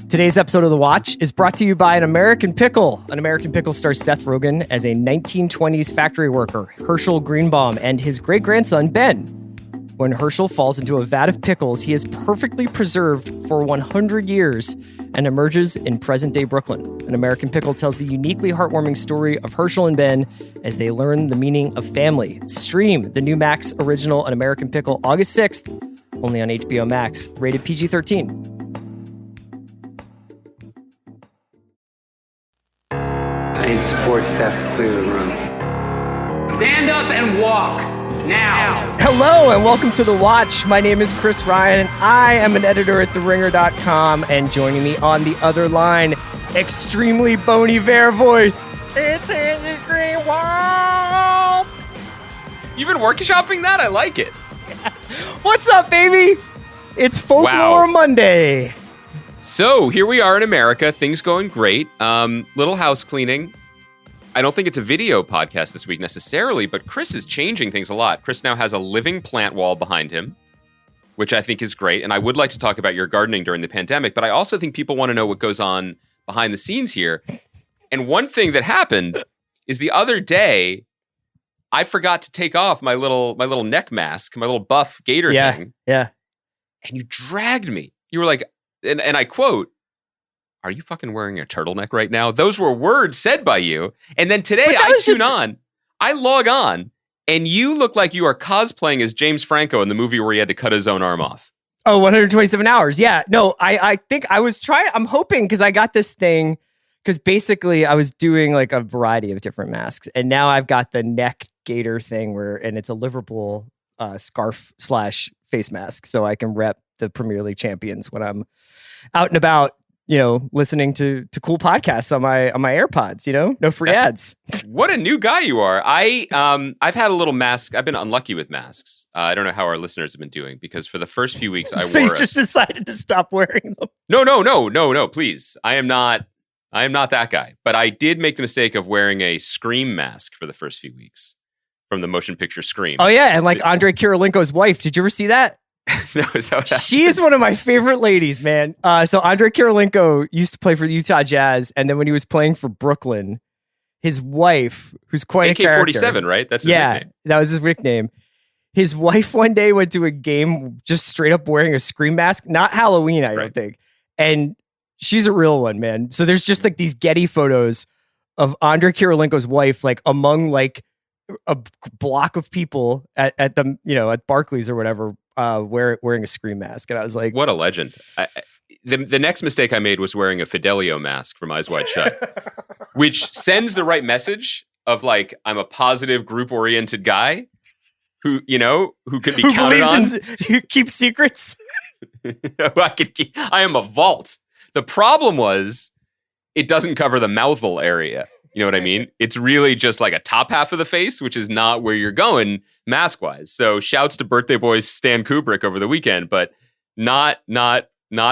Today's episode of The Watch is brought to you by An American Pickle. An American Pickle stars Seth Rogen as a 1920s factory worker, Herschel Greenbaum, and his great-grandson, Ben. When Herschel falls into a vat of pickles, he is perfectly preserved for 100 years and emerges in present-day Brooklyn. An American Pickle tells the uniquely heartwarming story of Herschel and Ben as they learn the meaning of family. Stream the new Max original An American Pickle August 6th, only on HBO Max, rated PG-13. I need support staff to clear the room. Stand up and walk, now. Hello and welcome to The Watch. My name is Chris Ryan and I am an editor at TheRinger.com, and joining me on the other line, extremely bony bear voice, it's Andy Greenwald. You've been workshopping that? I like it. What's up, baby? It's Folklore Monday. So here we are in America. Things going great. Little house cleaning. I don't think it's a video podcast this week necessarily, but Chris is changing things a lot. Chris now has a living plant wall behind him, which I think is great. And I would like to talk about your gardening during the pandemic, but I also think people want to know what goes on behind the scenes here. And one thing that happened is the other day, I forgot to take off my little neck mask, my little buff gator thing. Yeah. And you dragged me. You were like, and I quote, "Are you fucking wearing a turtleneck right now?" Those were words said by you. And then today I log on, and you look like you are cosplaying as James Franco in the movie where he had to cut his own arm off. Oh, 127 hours. Yeah. No, I think I was I'm hoping, because I got this thing, because basically I was doing like a variety of different masks, and now I've got the neck gator thing and it's a Liverpool scarf / face mask, so I can rep the Premier League champions when I'm out and about, listening to cool podcasts on my AirPods, no free ads. What a new guy you are. I've had a little mask. I've been unlucky with masks. I don't know how our listeners have been doing, because for the first few weeks So you just decided to stop wearing them? No, please. I am not that guy. But I did make the mistake of wearing a Scream mask for the first few weeks from the motion picture Scream. Oh yeah, and like Andrei Kirilenko's wife. Did you ever see that? No, is that what happened? She's one of my favorite ladies, man. So Andrei Kirilenko used to play for the Utah Jazz, and then when he was playing for Brooklyn, his wife, who's quite a character, AK-47, right? That's his nickname. That was his nickname. His wife one day went to a game just straight up wearing a Scream mask, not Halloween, I don't think. And she's a real one, man. So there's just like these Getty photos of Andrei Kirilenko's wife, like among like a block of people at the at Barclays or whatever, wearing a Scream mask. And I was like, what a legend. The next mistake I made was wearing a Fidelio mask from Eyes Wide Shut, which sends the right message of like, I'm a positive group oriented guy who can be counted on. Who keeps secrets. I am a vault. The problem was it doesn't cover the mouthful area. You know what I mean? It's really just like a top half of the face, which is not where you're going mask-wise. So shouts to birthday boy Stan Kubrick over the weekend, but not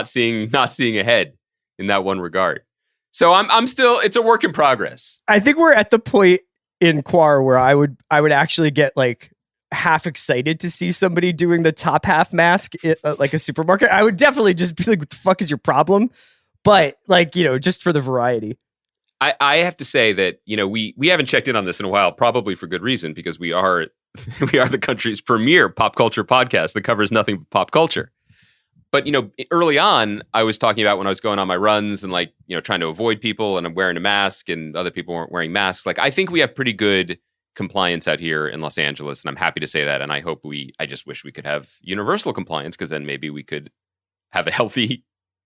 seeing ahead in that one regard. So I'm still, it's a work in progress. I think we're at the point in Quar where I would actually get like half excited to see somebody doing the top half mask at like a supermarket. I would definitely just be like, what the fuck is your problem? But like, just for the variety. I have to say that, we haven't checked in on this in a while, probably for good reason, because we are the country's premier pop culture podcast that covers nothing but pop culture. But, early on, I was talking about when I was going on my runs and like, trying to avoid people, and I'm wearing a mask and other people weren't wearing masks. Like, I think we have pretty good compliance out here in Los Angeles, and I'm happy to say that. And I just wish we could have universal compliance, because then maybe we could have a healthy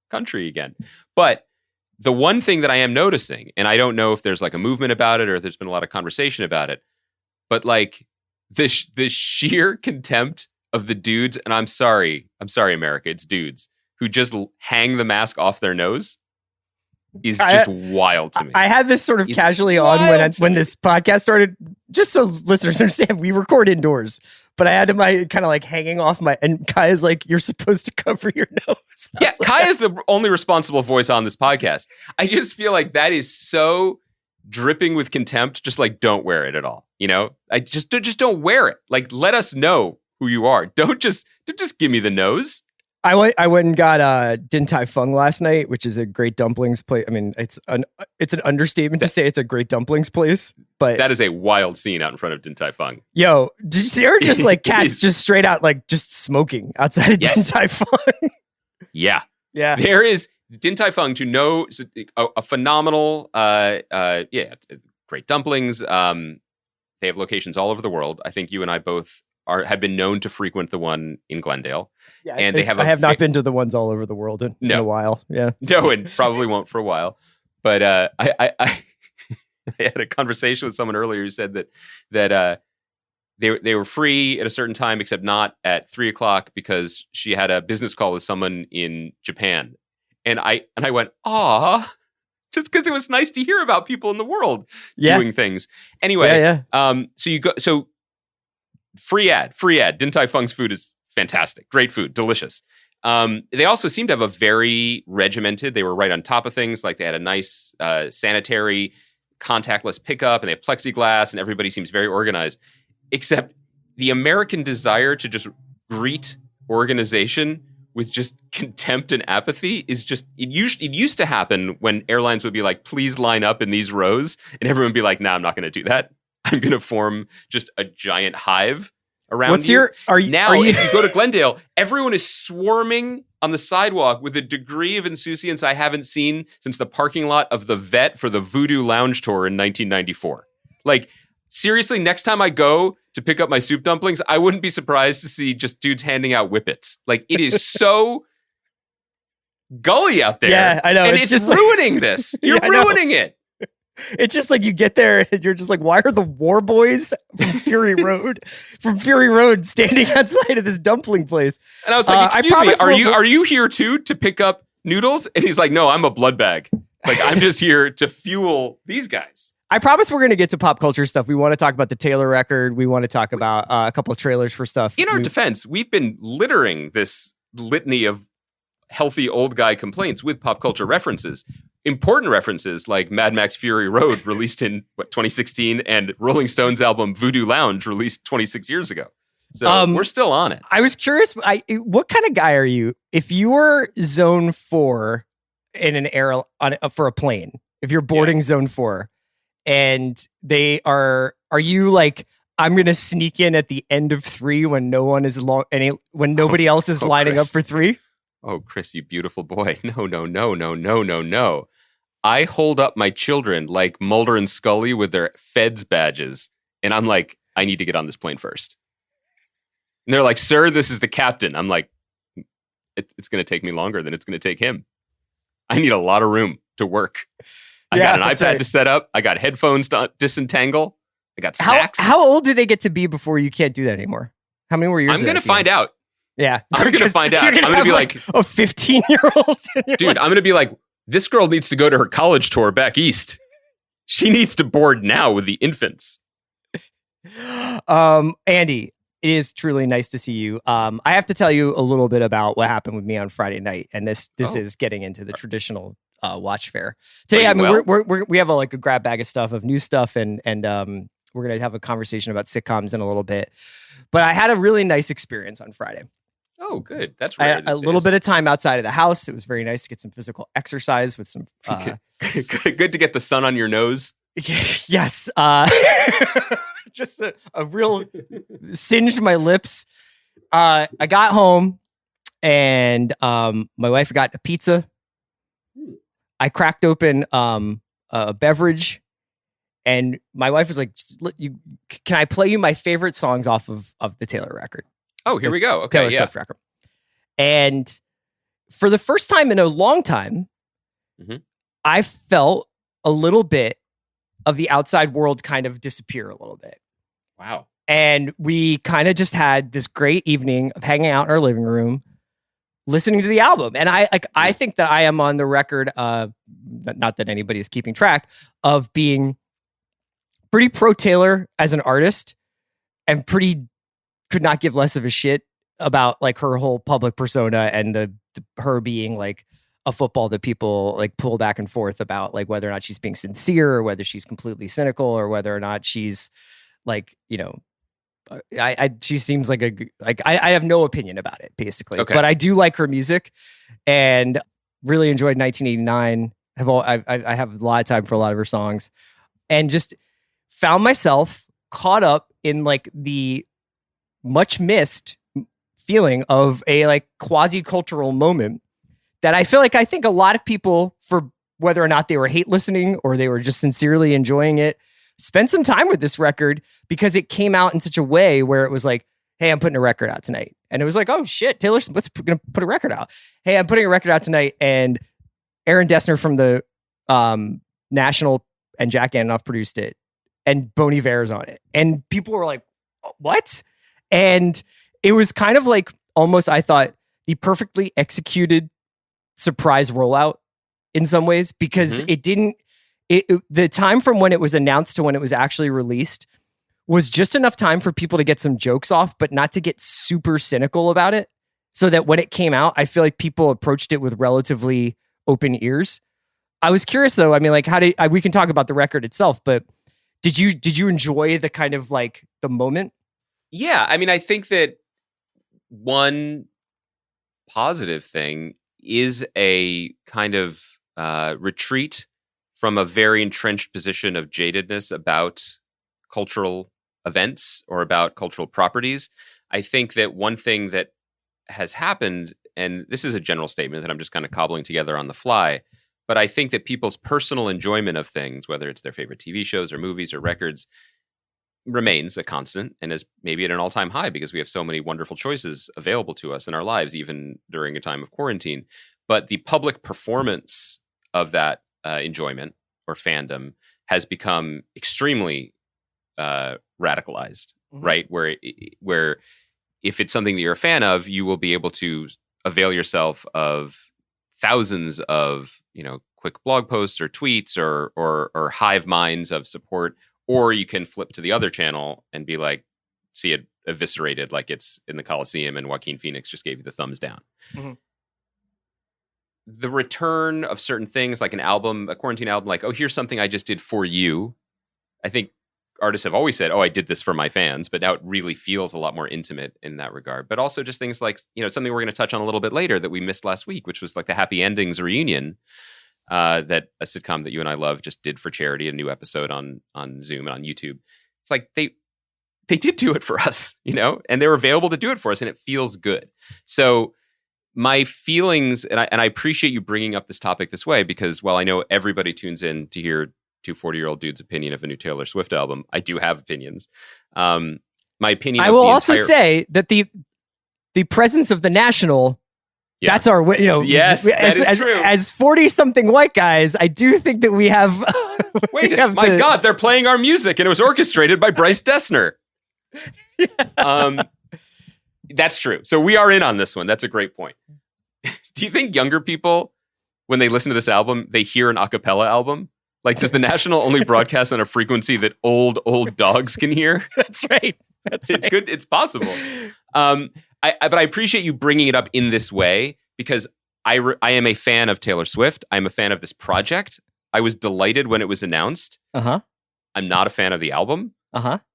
country again. But the one thing that I am noticing, and I don't know if there's like a movement about it or if there's been a lot of conversation about it, but like this sheer contempt of the dudes, and I'm sorry, America, it's dudes who just hang the mask off their nose is just wild to me. I had this sort of casually on when this podcast started, just so listeners understand, we record indoors, but I had my kind of like hanging off and Kai is like, you're supposed to cover your nose. Yeah, Kai is the only responsible voice on this podcast. I just feel like that is so dripping with contempt. Just like, don't wear it at all. I just don't wear it. Like, let us know who you are. Don't just give me the nose. I went and got Din Tai Fung last night, which is a great dumplings place. I mean, it's an understatement to say it's a great dumplings place, but That is a wild scene out in front of Din Tai Fung. yo, there are just like cats just straight out like just smoking outside of Din Tai Fung. Yeah. Yeah. There is Din Tai Fung to know a phenomenal, great dumplings. They have locations all over the world. I think you and I both have been known to frequent the one in Glendale. Yeah, and they have. I have not been to the ones all over the world in a while. Yeah, no, and probably won't for a while. But I had a conversation with someone earlier who said that they were free at a certain time, except not at 3:00 because she had a business call with someone in Japan. And I went, "Aw," just because it was nice to hear about people in the world doing things. Anyway, so free ad. Din Tai Fung's food is fantastic, great food, delicious. They also seem to have a very regimented. They were right on top of things. Like they had a nice sanitary, contactless pickup, and they have plexiglass, and everybody seems very organized. Except the American desire to just greet organization with just contempt and apathy is just it used to happen when airlines would be like, please line up in these rows, and everyone would be like, nah, I'm not going to do that. I'm going to form just a giant hive around you. If you go to Glendale, everyone is swarming on the sidewalk with a degree of insouciance I haven't seen since the parking lot of the Vet for the Voodoo Lounge tour in 1994. Like, seriously, next time I go to pick up my soup dumplings, I wouldn't be surprised to see just dudes handing out whippets. Like, it is so gully out there. Yeah, I know. And it's just ruining this. You're ruining it. It's just like you get there and you're just like, why are the war boys from Fury Road standing outside of this dumpling place? And I was like, excuse me, are you here too to pick up noodles? And he's like, no, I'm a blood bag. Like, I'm just here to fuel these guys. I promise we're going to get to pop culture stuff. We want to talk about the Taylor record. We want to talk about a couple of trailers for stuff. In our defense, we've been littering this litany of healthy old guy complaints with pop culture references. Important references like Mad Max Fury Road, released in 2016, and Rolling Stones album Voodoo Lounge, released 26 years ago. So we're still on it. I was curious, what kind of guy are you? If you were Zone 4 in an air for a plane, if you're boarding Zone 4, and are you like, I'm going to sneak in at the end of 3 when no one is when nobody else is lining Chris. up for 3? Oh, Chris, you beautiful boy. No. I hold up my children like Mulder and Scully with their Feds badges. And I'm like, I need to get on this plane first. And they're like, sir, this is the captain. I'm like, it's going to take me longer than it's going to take him. I need a lot of room to work. I got an iPad to set up. I got headphones to disentangle. I got snacks. How old do they get to be before you can't do that anymore? How many more years? I'm going to find out. Yeah. I'm going to find out. I'm going to be like a 15-year-old. Dude, I'm going to be like, this girl needs to go to her college tour back east. She needs to board now with the infants. Andy, it is truly nice to see you. I have to tell you a little bit about what happened with me on Friday night. And this is getting into the traditional watch fair. Today, I mean, we have a grab bag of stuff, of new stuff, and we're going to have a conversation about sitcoms in a little bit. But I had a really nice experience on Friday. Oh, good. That's rare. A little bit of time outside of the house. It was very nice to get some physical exercise with some. Good to get the sun on your nose. Yes. Just a real singed my lips. I got home and my wife got a pizza. I cracked open a beverage, and my wife was like, "Can I play you my favorite songs off of the Taylor record?" Oh, here we go. Okay, Taylor Swift record. And for the first time in a long time, I felt a little bit of the outside world kind of disappear a little bit. Wow. And we kind of just had this great evening of hanging out in our living room, listening to the album. And I think that I am on the record, not that anybody is keeping track, of being pretty pro Taylor as an artist, and pretty could not give less of a shit about like her whole public persona and her being like a football that people like pull back and forth about, like whether or not she's being sincere or whether she's completely cynical or whether or not she's like, she seems like I have no opinion about it basically, Okay. but I do like her music, and really enjoyed 1989. I have a lot of time for a lot of her songs, and just found myself caught up in like the much missed feeling of a like quasi cultural moment that I feel like I think a lot of people, for whether or not they were hate listening or they were just sincerely enjoying it, spent some time with this record because it came out in such a way where it was like, hey, I'm putting a record out tonight. And it was like, oh shit, Taylor Swift's going to put a record out. Hey, I'm putting a record out tonight. And Aaron Dessner from the National and Jack Antonoff produced it. And Bon Iver's on it. And people were like, what? And it was kind of like almost, I thought, the perfectly executed surprise rollout in some ways, because it didn't, the time from when it was announced to when it was actually released was just enough time for people to get some jokes off, but not to get super cynical about it. So that when it came out, I feel like people approached it with relatively open ears. I was curious though. I mean, like, we can talk about the record itself, but did you enjoy the kind of like the moment? Yeah. I mean, I think that one positive thing is a kind of retreat from a very entrenched position of jadedness about cultural events or about cultural properties. I think that one thing that has happened, and this is a general statement that I'm just kind of cobbling together on the fly, but I think that people's personal enjoyment of things, whether it's their favorite TV shows or movies or records, remains a constant and is maybe at an all-time high because we have so many wonderful choices available to us in our lives, even during a time of quarantine. But the public performance of that enjoyment or fandom has become extremely radicalized, right? Where if it's something that you're a fan of, you will be able to avail yourself of thousands of, quick blog posts or tweets or hive minds of support, or you can flip to the other channel and be like, see it eviscerated like it's in the Coliseum and Joaquin Phoenix just gave you the thumbs down. The return of certain things like a quarantine album, like, oh, here's something I just did for you. I think artists have always said, oh, I did this for my fans, but now it really feels a lot more intimate in that regard. But also just things like, something we're going to touch on a little bit later that we missed last week, which was like the Happy Endings reunion that a sitcom that you and I love just did for charity, a new episode on Zoom and on YouTube. It's like they did do it for us, and they were available to do it for us, and it feels good. So my feelings, and I appreciate you bringing up this topic this way, because while I know everybody tunes in to hear two 40-year-old dudes' opinion of a new Taylor Swift album, I do have opinions. My opinion. I will also say that the presence of the National. Yeah. That's our, yes, that is true. As 40-something white guys, I do think that we have. God, they're playing our music, and it was orchestrated by Bryce Dessner. That's true. So we are in on this one. That's a great point. Do you think younger people, when they listen to this album, they hear an a cappella album? Like, does the National only broadcast on a frequency that old dogs can hear? That's right. It's good. It's possible. But I appreciate you bringing it up in this way, because I am a fan of Taylor Swift. I'm a fan of this project. I was delighted when it was announced. I'm not a fan of the album.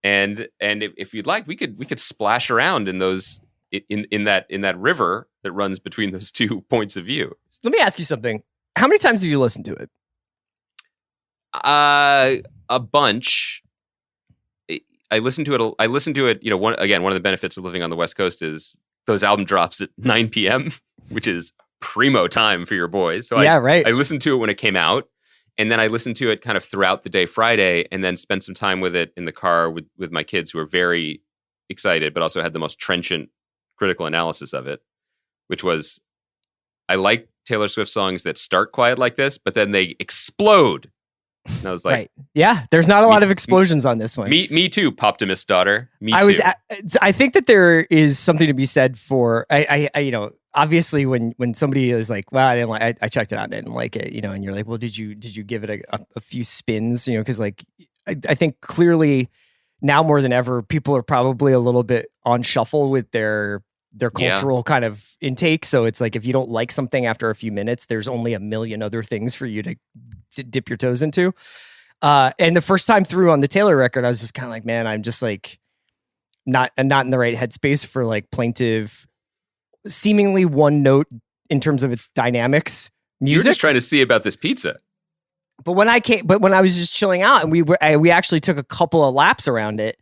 And if you'd like, we could splash around in those in that river that runs between those 2 points of view. Let me ask you something. How many times have you listened to it? A bunch. I listened to it. One of the benefits of living on the West Coast is those album drops at 9 p.m., which is primo time for your boys. So right. I listened to it when it came out, and then I listened to it kind of throughout the day Friday, and then spent some time with it in the car with my kids, who were very excited, but also had the most trenchant critical analysis of it, which was, I like Taylor Swift songs that start quiet like this, but then they explode. And I was like, right. Yeah, there's not a lot of explosions on this one. Me too, Poptimist daughter. I think that there is something to be said for, obviously when somebody is like, well, I didn't like, I checked it out, I didn't like it, and you're like, well, did you give it a few spins, because like, I think clearly now more than ever, people are probably a little bit on shuffle with their cultural kind of intake. So it's like, if you don't like something after a few minutes, there's only a million other things for you to dip your toes into. And the first time through on the Taylor record, I was just kind of like, man, I'm just like, not in the right headspace for like plaintive, seemingly one note in terms of its dynamics You're music. just trying to see about this pizza. But when I was just chilling out and we actually took a couple of laps around it,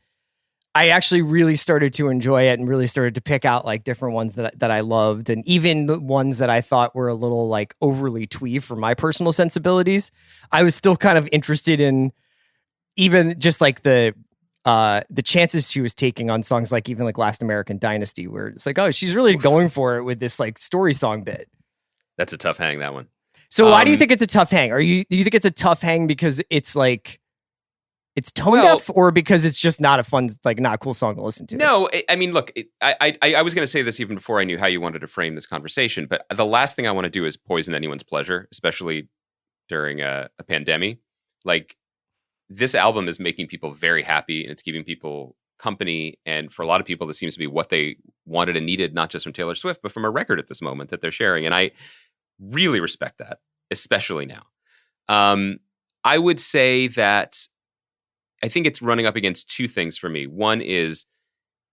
I actually really started to enjoy it and really started to pick out like different ones that I loved, and even the ones that I thought were a little like overly twee for my personal sensibilities. I was still kind of interested in even just like the chances she was taking on songs like even like Last American Dynasty, where it's like, oh, she's really going for it with this like story song bit. That's a tough hang, that one. So why do you think it's a tough hang? Do you think it's a tough hang because it's like it's tone deaf, or because it's just not a fun, like not a cool song to listen to? No, I mean, look, I was going to say this even before I knew how you wanted to frame this conversation, but the last thing I want to do is poison anyone's pleasure, especially during a pandemic. Like, this album is making people very happy, and it's keeping people company. And for a lot of people, this seems to be what they wanted and needed, not just from Taylor Swift, but from a record at this moment that they're sharing. And I really respect that, especially now. I would say that I think it's running up against two things for me. One is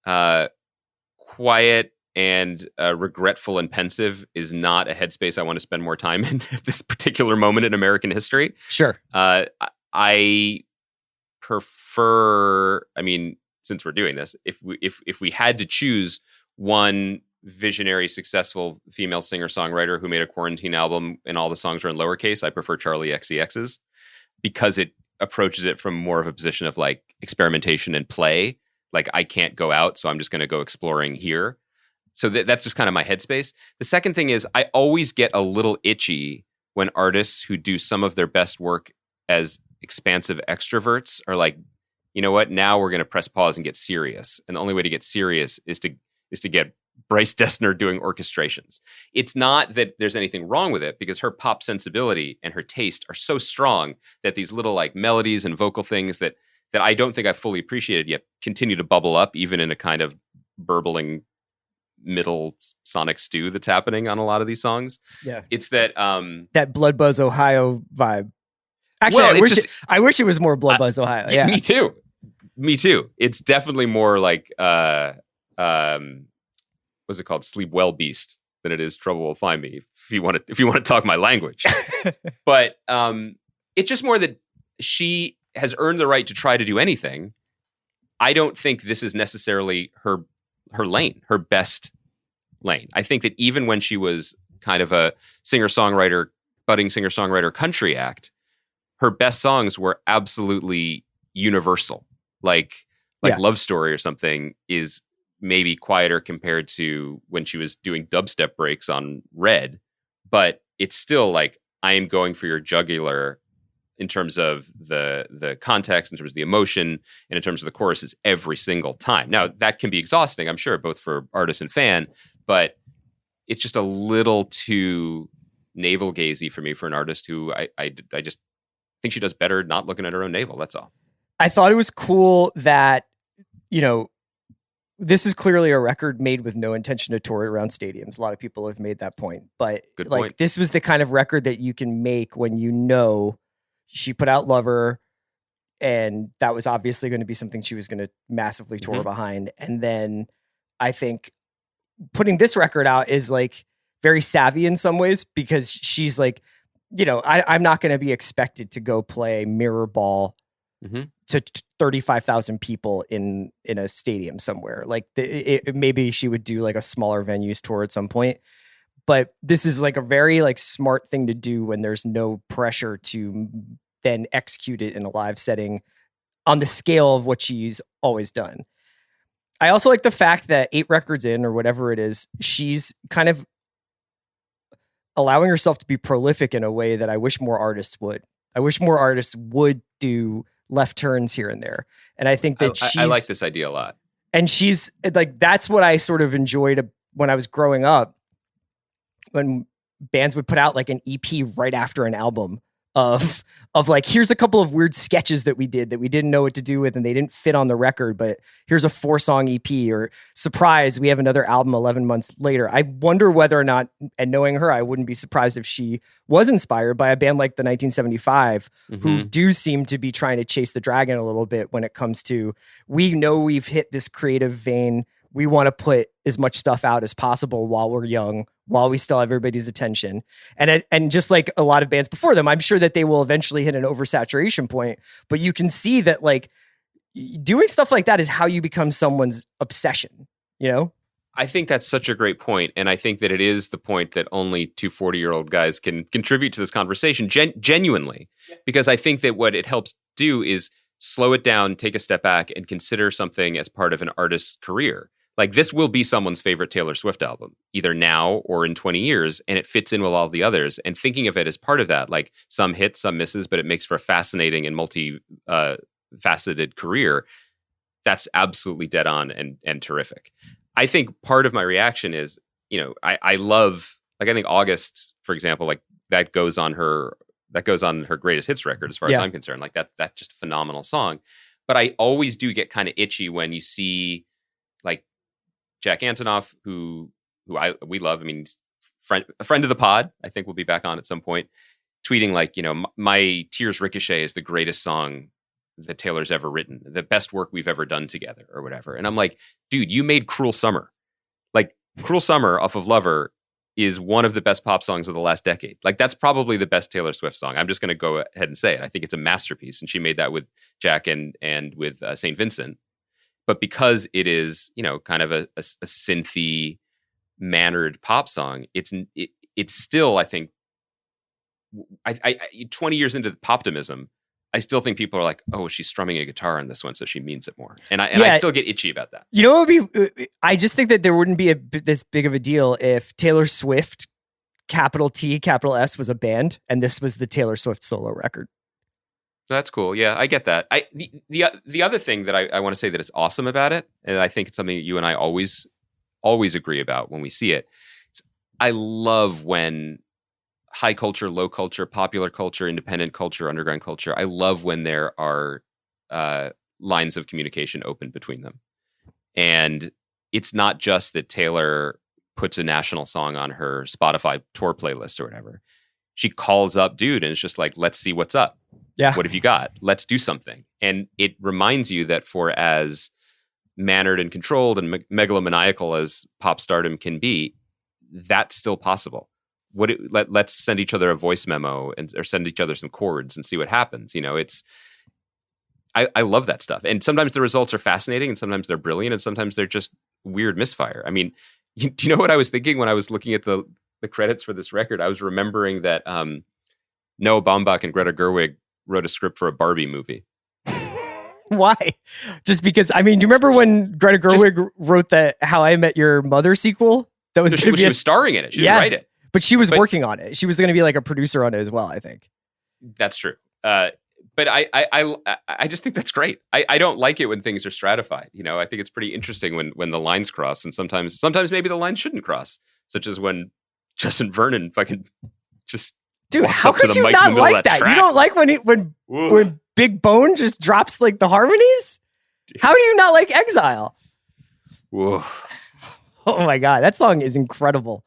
quiet and regretful and pensive is not a headspace I want to spend more time in at this particular moment in American history. Sure. I prefer, I mean, since we're doing this, if we had to choose one visionary, successful female singer-songwriter who made a quarantine album and all the songs are in lowercase, I prefer Charlie XCX's, because it approaches it from more of a position of like experimentation and play. Like, I can't go out, so I'm just going to go exploring here. So that's just kind of my headspace. The second thing is I always get a little itchy when artists who do some of their best work as expansive extroverts are like, you know what, now we're going to press pause and get serious. And the only way to get serious is to get Bryce Dessner doing orchestrations. It's not that there's anything wrong with it, because her pop sensibility and her taste are so strong that these little like melodies and vocal things that I don't think I've fully appreciated yet continue to bubble up, even in a kind of burbling middle sonic stew that's happening on a lot of these songs. Yeah. It's that that Blood Buzz Ohio vibe. Actually, well, I wish it was more Blood Buzz Ohio. Yeah. Me too. It's definitely more like what's it called? Sleep Well Beast than it is Trouble Will Find Me, if you want to talk my language. But it's just more that she has earned the right to try to do anything. I don't think this is necessarily her lane, her best lane. I think that even when she was kind of a budding singer-songwriter country act, her best songs were absolutely universal. Like Love Story or something is maybe quieter compared to when she was doing dubstep breaks on Red, but it's still like, I am going for your jugular in terms of the context, in terms of the emotion, and in terms of the choruses every single time. Now, that can be exhausting, I'm sure, both for artist and fan, but it's just a little too navel-gazy for me for an artist who I just think she does better not looking at her own navel, that's all. I thought it was cool that, you know, this is clearly a record made with no intention to tour around stadiums. A lot of people have made that point. But Good like point. This was the kind of record that you can make when you know she put out Lover, and that was obviously going to be something she was going to massively tour behind. And then I think putting this record out is like very savvy in some ways, because she's like, you know, I'm not going to be expected to go play mirror ball to 35,000 people in a stadium somewhere. Like maybe she would do like a smaller venues tour at some point, but this is like a very like smart thing to do when there's no pressure to then execute it in a live setting on the scale of what she's always done. I also like the fact that 8 records in, or whatever it is, she's kind of allowing herself to be prolific in a way that I wish more artists would. I wish more artists would do left turns here and there. And I think that I like this idea a lot. And she's like, that's what I sort of enjoyed when I was growing up, when bands would put out like an EP right after an album of like, here's a couple of weird sketches that we did that we didn't know what to do with and they didn't fit on the record, but here's a 4-song EP, or surprise, we have another album 11 months later. I wonder whether or not, and knowing her, I wouldn't be surprised if she was inspired by a band like the 1975, who do seem to be trying to chase the dragon a little bit when it comes to, we know we've hit this creative vein. We want to put as much stuff out as possible while we're young, while we still have everybody's attention. And just like a lot of bands before them, I'm sure that they will eventually hit an oversaturation point. But you can see that like doing stuff like that is how you become someone's obsession, you know? I think that's such a great point. And I think that it is the point that only two 40-year-old guys can contribute to this conversation genuinely. Yeah. Because I think that what it helps do is slow it down, take a step back, and consider something as part of an artist's career. Like, this will be someone's favorite Taylor Swift album, either now or in 20 years, and it fits in with all the others. And thinking of it as part of that, like some hits, some misses, but it makes for a fascinating and multi-faceted career. That's absolutely dead on and terrific. I think part of my reaction is, you know, I love, like, I think August, for example, like that goes on her greatest hits record, as far as I'm concerned. Like that's just a phenomenal song. But I always do get kind of itchy when you see like Jack Antonoff, who we love. I mean, a friend of the pod. I think we'll be back on at some point. Tweeting like, you know, my Tears Ricochet is the greatest song that Taylor's ever written, the best work we've ever done together, or whatever. And I'm like, dude, you made Cruel Summer. Like, Cruel Summer off of Lover is one of the best pop songs of the last decade. Like, that's probably the best Taylor Swift song. I'm just going to go ahead and say it. I think it's a masterpiece, and she made that with Jack and with St. Vincent. But because it is, you know, kind of a synthy, mannered pop song, it's still, I think, 20 years into the poptimism, I still think people are like, oh, she's strumming a guitar on this one, so she means it more. And I still get itchy about that. You know what would be? I just think that there wouldn't be this big of a deal if Taylor Swift, capital T, capital S, was a band, and this was the Taylor Swift solo record. That's cool. Yeah, I get that. The other thing that I want to say that is awesome about it, and I think it's something that you and I always agree about when we see it. I love when high culture, low culture, popular culture, independent culture, underground culture, I love when there are lines of communication open between them. And it's not just that Taylor puts a national song on her Spotify tour playlist or whatever. She calls up dude and it's just like, let's see what's up. Yeah. What have you got? Let's do something. And it reminds you that for as mannered and controlled and megalomaniacal as pop stardom can be, that's still possible. Let's send each other a voice memo or send each other some chords and see what happens. You know, I love that stuff. And sometimes the results are fascinating and sometimes they're brilliant and sometimes they're just weird misfire. I mean, do you know what I was thinking when I was looking at the credits for this record? I was remembering that Noah Baumbach and Greta Gerwig wrote a script for a Barbie movie. Why? Just because, I mean, do you remember when Greta Gerwig wrote the How I Met Your Mother sequel? That was she was starring in it. She didn't write it. But she was working on it. She was going to be like a producer on it as well, I think. That's true. But I just think that's great. I don't like it when things are stratified. You know, I think it's pretty interesting when the lines cross, and sometimes maybe the lines shouldn't cross, such as when Justin Vernon fucking just dude, how could you not like that? You don't like when Big Bone just drops like the harmonies? Dude. How do you not like Exile? Whoa. Oh my god, that song is incredible.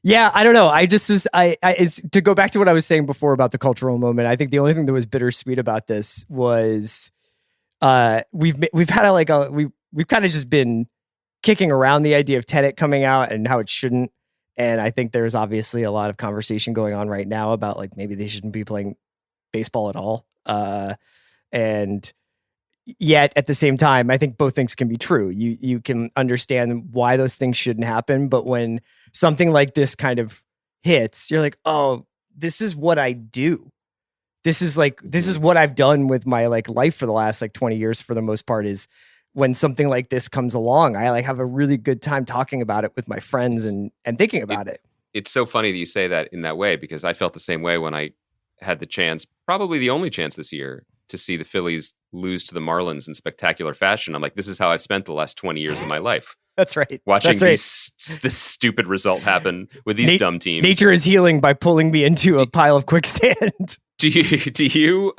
Yeah, I don't know. I just was is to go back to what I was saying before about the cultural moment. I think the only thing that was bittersweet about this was we've kind of just been kicking around the idea of Tenet coming out and how it shouldn't. And I think there's obviously a lot of conversation going on right now about like maybe they shouldn't be playing baseball at all. And yet at the same time, I think both things can be true. You can understand why those things shouldn't happen, but when something like this kind of hits, you're like, oh, this is what I do. This is what I've done with my like life for the last like 20 years for the most part, is when something like this comes along, I like have a really good time talking about it with my friends and thinking about it. It's so funny that you say that in that way, because I felt the same way when I had the chance, probably the only chance this year, to see the Phillies lose to the Marlins in spectacular fashion. I'm like, this is how I've spent the last 20 years of my life. That's right. Watching That's right. this stupid result happen with these dumb teams. Nature is healing by pulling me into a pile of quicksand. Do you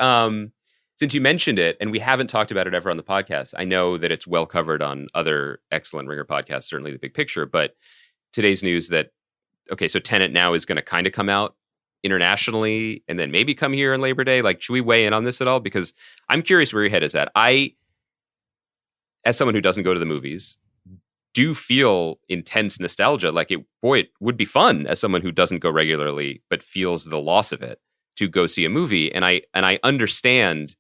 since you mentioned it, and we haven't talked about it ever on the podcast, I know that it's well covered on other excellent Ringer podcasts, certainly The Big Picture, but today's news that, okay, so Tenet now is going to kind of come out internationally and then maybe come here on Labor Day. Like, should we weigh in on this at all? Because I'm curious where your head is at. I, as someone who doesn't go to the movies, do feel intense nostalgia. Like, it would be fun as someone who doesn't go regularly but feels the loss of it to go see a movie. And I understand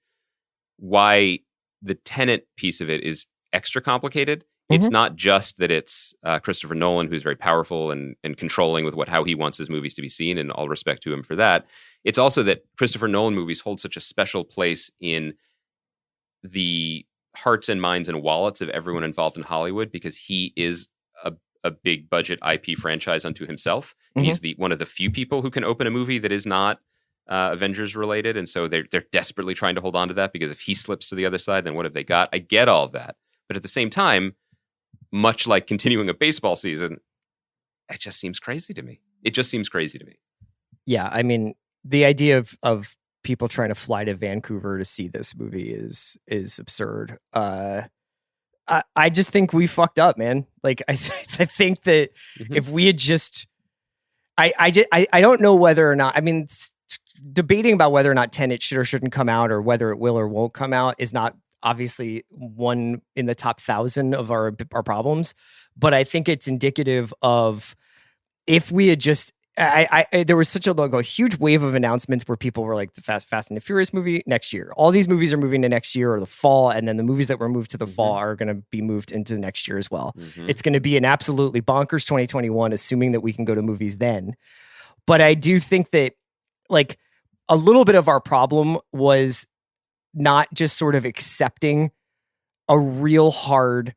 why the Tenet piece of it is extra complicated. Mm-hmm. It's not just that it's Christopher Nolan, who's very powerful and controlling with how he wants his movies to be seen, and all respect to him for that. It's also that Christopher Nolan movies hold such a special place in the hearts and minds and wallets of everyone involved in Hollywood, because he is a big budget IP franchise unto himself. Mm-hmm. He's one of the few people who can open a movie that is not Avengers related, and so they're desperately trying to hold on to that, because if he slips to the other side, then what have they got? I get all of that, but at the same time, much like continuing a baseball season, it just seems crazy to me. Yeah, I mean, the idea of people trying to fly to Vancouver to see this movie is absurd. I just think we fucked up, man. Like, I think that if we had just, I don't know whether or not, I mean, debating about whether or not Tenet should or shouldn't come out, or whether it will or won't come out, is not obviously one in the top 1,000 of our problems. But I think it's indicative of, if we had just, there was such a huge wave of announcements where people were like, the Fast and the Furious movie next year. All these movies are moving to next year or the fall, and then the movies that were moved to the fall are going to be moved into next year as well. It's going to be an absolutely bonkers 2021, assuming that we can go to movies then. But I do think that, like, a little bit of our problem was not just sort of accepting a real hard,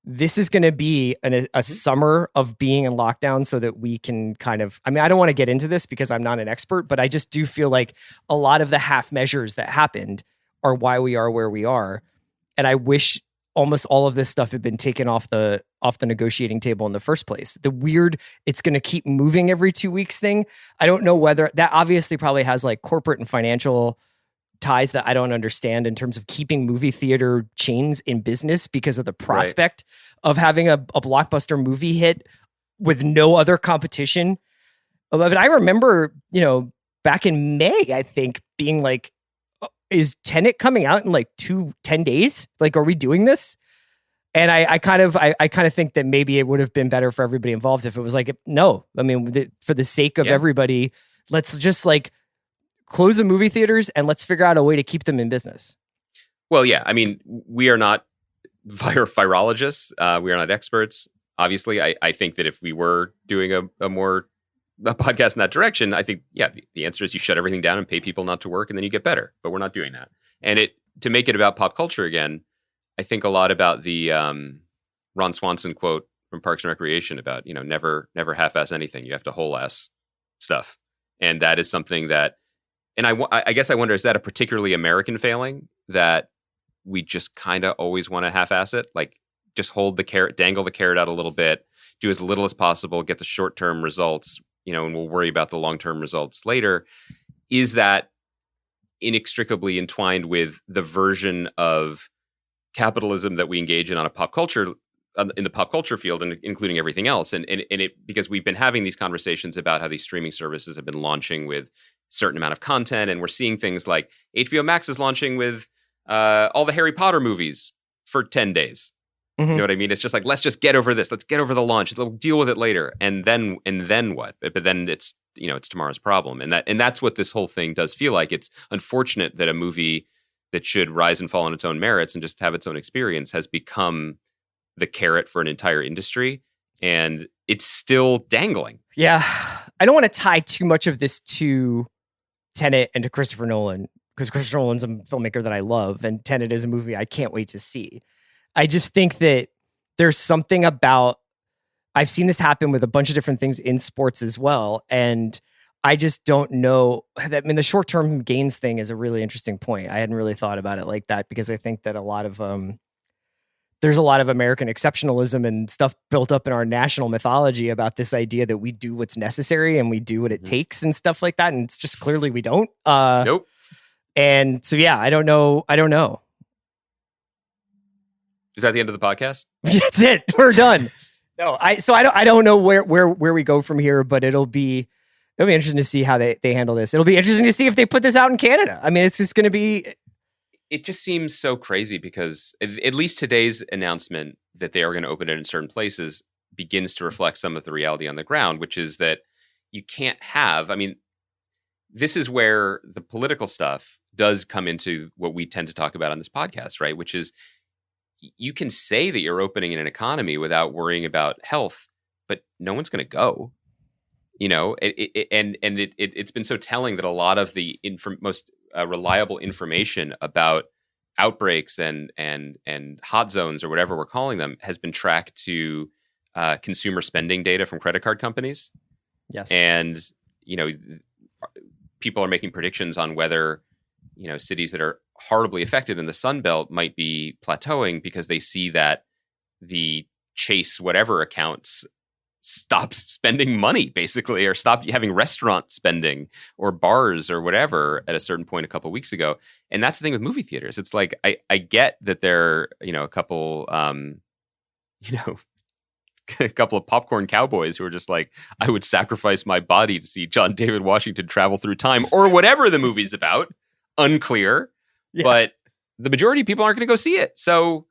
this is going to be a summer of being in lockdown, so that we can kind of, I mean, I don't want to get into this because I'm not an expert, but I just do feel like a lot of the half measures that happened are why we are where we are. And I wish almost all of this stuff had been taken off the negotiating table in the first place. The weird, it's going to keep moving every 2 weeks thing. I don't know whether that obviously probably has like corporate and financial ties that I don't understand in terms of keeping movie theater chains in business, because of the prospect of having a blockbuster movie hit with no other competition. But I remember, back in May, I think, being like, is Tenet coming out in like 10 days? Like, are we doing this? And I kind of think that maybe it would have been better for everybody involved if it was like, no, I mean, for the sake of everybody, let's just like close the movie theaters and let's figure out a way to keep them in business. Well, yeah, I mean, we are not virologists. We are not experts. Obviously, I think that if we were doing a podcast in that direction, I think, the answer is you shut everything down and pay people not to work, and then you get better. But we're not doing that. And to make it about pop culture again, I think a lot about the Ron Swanson quote from Parks and Recreation about, never half-ass anything. You have to whole-ass stuff. And that is something that, and I guess I wonder, is that a particularly American failing, that we just kind of always want to half-ass it? Like, just hold the carrot, dangle the carrot out a little bit, do as little as possible, get the short-term results, and we'll worry about the long-term results later. Is that inextricably entwined with the version of capitalism that we engage in on a pop culture, in the pop culture field, and including everything else? And it, because we've been having these conversations about how these streaming services have been launching with certain amount of content, and we're seeing things like HBO Max is launching with all the Harry Potter movies for 10 days. You know what I mean? It's just like, let's just get over this. Let's get over the launch. We'll deal with it later. And then what? But then it's, it's tomorrow's problem. And that's what this whole thing does feel like. It's unfortunate that a movie that should rise and fall on its own merits and just have its own experience has become the carrot for an entire industry. And it's still dangling. Yeah. I don't want to tie too much of this to Tenet and to Christopher Nolan, because Christopher Nolan's a filmmaker that I love, and Tenet is a movie I can't wait to see. I just think that there's something about, I've seen this happen with a bunch of different things in sports as well. And I just don't know that, I mean, the short-term gains thing is a really interesting point. I hadn't really thought about it like that, because I think that a lot of there's a lot of American exceptionalism and stuff built up in our national mythology about this idea that we do what's necessary and we do what it takes and stuff like that. And it's just clearly we don't. Nope. And so, yeah, I don't know. Is that the end of the podcast? That's it. We're done. No, I don't know where we go from here, but it'll be interesting to see how they handle this. It'll be interesting to see if they put this out in Canada. I mean, it's just going to be. It just seems so crazy because at least today's announcement that they are going to open it in certain places begins to reflect some of the reality on the ground, which is that you can't have. I mean, this is where the political stuff does come into what we tend to talk about on this podcast, right? Which is you can say that you're opening in an economy without worrying about health, but no one's going to go. It's been so telling that a lot of the most reliable information about outbreaks and hot zones or whatever we're calling them has been tracked to consumer spending data from credit card companies. Yes, and people are making predictions on whether cities that are horribly affected in the Sun Belt might be plateauing because they see that the Chase whatever accounts stop spending money basically, or stop having restaurant spending or bars or whatever at a certain point a couple of weeks ago. And that's the thing with movie theaters. It's like, I get that they're, a couple, a couple of popcorn cowboys who are just like, I would sacrifice my body to see John David Washington travel through time or whatever the movie's about. Unclear. Yeah. But the majority of people aren't going to go see it. So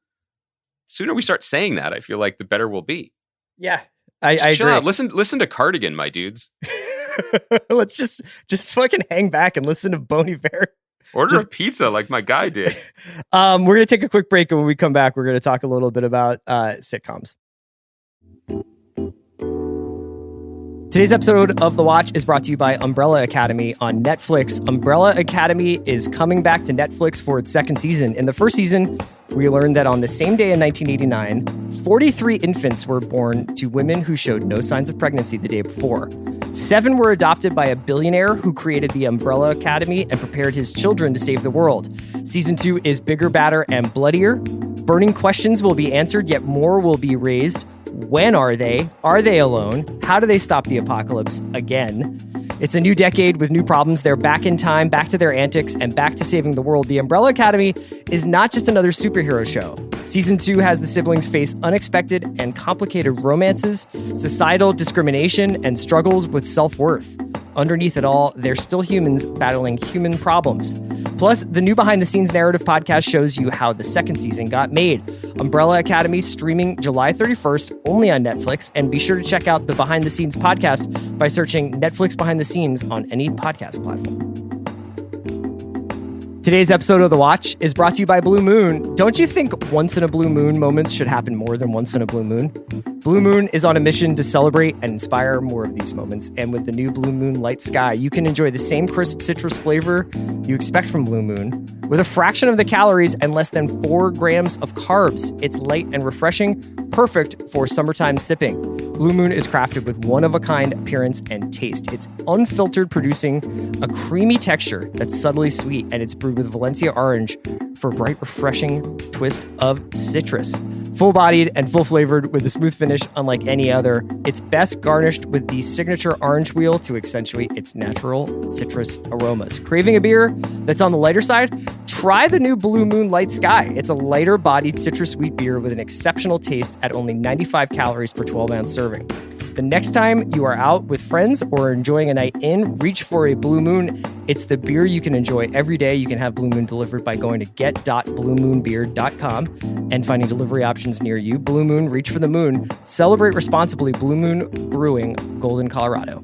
sooner we start saying that, I feel like the better we'll be. Yeah. I agree. Out. Listen to Cardigan, my dudes. Let's just fucking hang back and listen to Bon Iver. Order a pizza like my guy did. We're going to take a quick break, and when we come back, we're going to talk a little bit about sitcoms. Today's episode of The Watch is brought to you by Umbrella Academy on Netflix. Umbrella Academy is coming back to Netflix for its second season. In the first season, we learned that on the same day in 1989, 43 infants were born to women who showed no signs of pregnancy the day before. 7 were adopted by a billionaire who created the Umbrella Academy and prepared his children to save the world. Season 2 is bigger, badder, and bloodier. Burning questions will be answered, yet more will be raised. When are they? Are they alone? How do they stop the apocalypse again? It's a new decade with new problems. They're back in time, back to their antics, and back to saving the world. The Umbrella Academy is not just another superhero show. Season 2 has the siblings face unexpected and complicated romances, societal discrimination, and struggles with self-worth. Underneath it all, they're still humans battling human problems. Plus, the new behind-the-scenes narrative podcast shows you how the second season got made. Umbrella Academy streaming July 31st only on Netflix, and be sure to check out the Behind the Scenes podcast by searching Netflix Behind the Scenes on any podcast platform. Today's episode of The Watch is brought to you by Blue Moon. Don't you think once in a blue moon moments should happen more than once in a blue moon? Blue Moon is on a mission to celebrate and inspire more of these moments. And with the new Blue Moon Light Sky, you can enjoy the same crisp citrus flavor you expect from Blue Moon with a fraction of the calories and less than 4 grams of carbs. It's light and refreshing, perfect for summertime sipping. Blue Moon is crafted with one-of-a-kind appearance and taste. It's unfiltered, producing a creamy texture that's subtly sweet, and it's brewed with Valencia orange for a bright, refreshing twist of citrus. Full-bodied and full-flavored with a smooth finish unlike any other. It's best garnished with the signature orange wheel to accentuate its natural citrus aromas. Craving a beer that's on the lighter side? Try the new Blue Moon Light Sky. It's a lighter-bodied citrus sweet beer with an exceptional taste at only 95 calories per 12-ounce serving. The next time you are out with friends or enjoying a night in, reach for a Blue Moon. It's the beer you can enjoy every day. You can have Blue Moon delivered by going to get.bluemoonbeer.com and finding delivery options near you. Blue Moon, reach for the moon. Celebrate responsibly. Blue Moon Brewing, Golden, Colorado.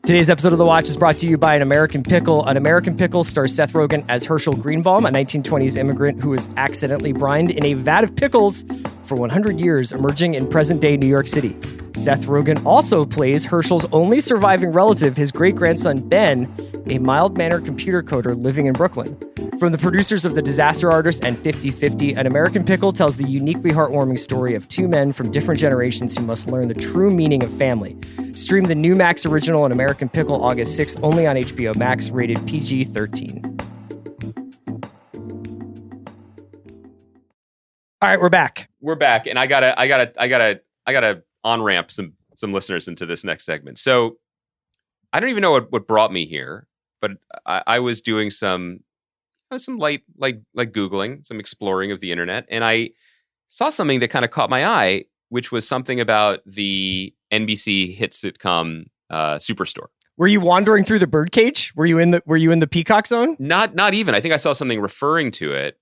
Today's episode of The Watch is brought to you by An American Pickle. An American Pickle stars Seth Rogen as Herschel Greenbaum, a 1920s immigrant who was accidentally brined in a vat of pickles for 100 years, emerging in present-day New York City. Seth Rogen also plays Herschel's only surviving relative, his great-grandson Ben, a mild-mannered computer coder living in Brooklyn. From the producers of The Disaster Artist and 50/50, An American Pickle tells the uniquely heartwarming story of 2 men from different generations who must learn the true meaning of family. Stream the new Max original An American Pickle August 6th only on HBO Max, rated PG-13. All right, we're back. We're back, and I gotta on-ramp some listeners into this next segment. So I don't even know what brought me here, but I was doing some light like Googling, some exploring of the internet, and I saw something that kind of caught my eye, which was something about the NBC hit sitcom Superstore. Were you wandering through the birdcage? Were you in the peacock zone? Not even. I think I saw something referring to it.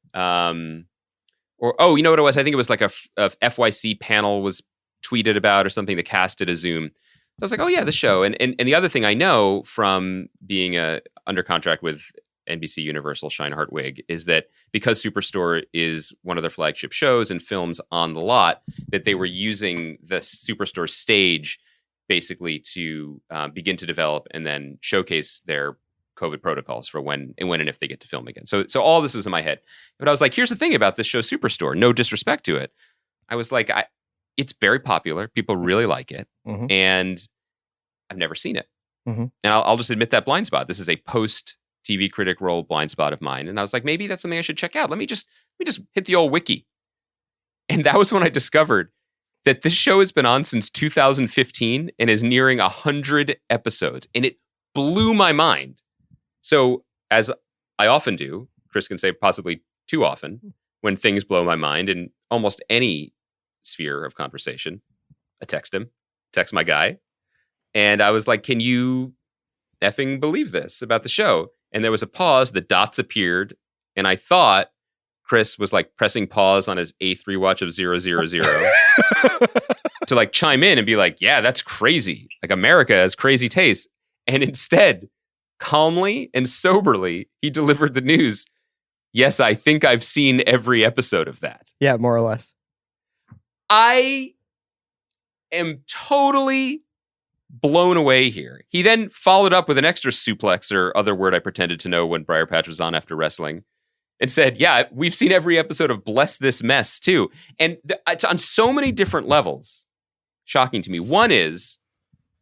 You know what it was? I think it was like a FYC panel was tweeted about or something. The cast did a Zoom. So I was like, oh yeah, the show. And the other thing I know from being under contract with NBC Universal Shine Hartwig is that because Superstore is one of their flagship shows and films on the lot, that they were using the Superstore stage basically to begin to develop and then showcase their COVID protocols for when and if they get to film again. So all this was in my head. But I was like, here's the thing about this show, Superstore. No disrespect to it. I was like, it's very popular. People really like it. Mm-hmm. And I've never seen it. Mm-hmm. And I'll just admit that blind spot. This is a post-TV critic role blind spot of mine. And I was like, maybe that's something I should check out. Let me just hit the old wiki. And that was when I discovered that this show has been on since 2015 and is nearing 100 episodes. And it blew my mind. So, as I often do, Chris can say possibly too often, when things blow my mind in almost any sphere of conversation, I text my guy. And I was like, can you effing believe this about the show? And there was a pause, the dots appeared, and I thought Chris was like pressing pause on his A3 watch of 000 to like chime in and be like, yeah, that's crazy. Like America has crazy taste. And instead, calmly and soberly, he delivered the news. Yes, I think I've seen every episode of that. Yeah, more or less. I am totally blown away here. He then followed up with an extra suplex or other word I pretended to know when Briar Patch was on after wrestling and said, yeah, we've seen every episode of Bless This Mess too. And it's on so many different levels. Shocking to me. One is,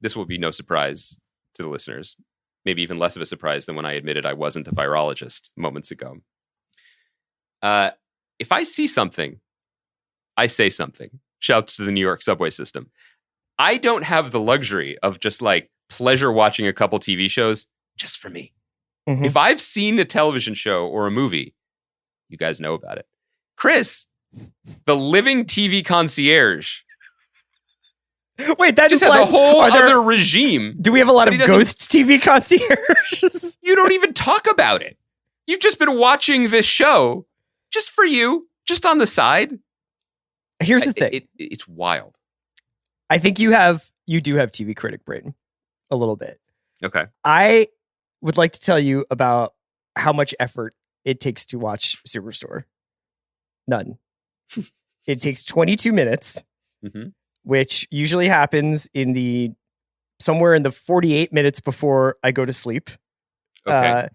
this will be no surprise to the listeners, maybe even less of a surprise than when I admitted I wasn't a virologist moments ago. If I see something, I say something. Shout to the New York subway system. I don't have the luxury of just like pleasure watching a couple TV shows just for me. Mm-hmm. If I've seen a television show or a movie, you guys know about it. Chris, the living TV concierge. Wait, that just has a whole other regime. Do we have a lot of ghost TV concierges? You don't even talk about it. You've just been watching this show just for you, just on the side. Here's the thing. It's wild. I think you do have TV critic brain a little bit. Okay. I would like to tell you about how much effort it takes to watch Superstore. None. It takes 22 minutes. Mm-hmm. Which usually happens somewhere in the 48 minutes before I go to sleep. Okay.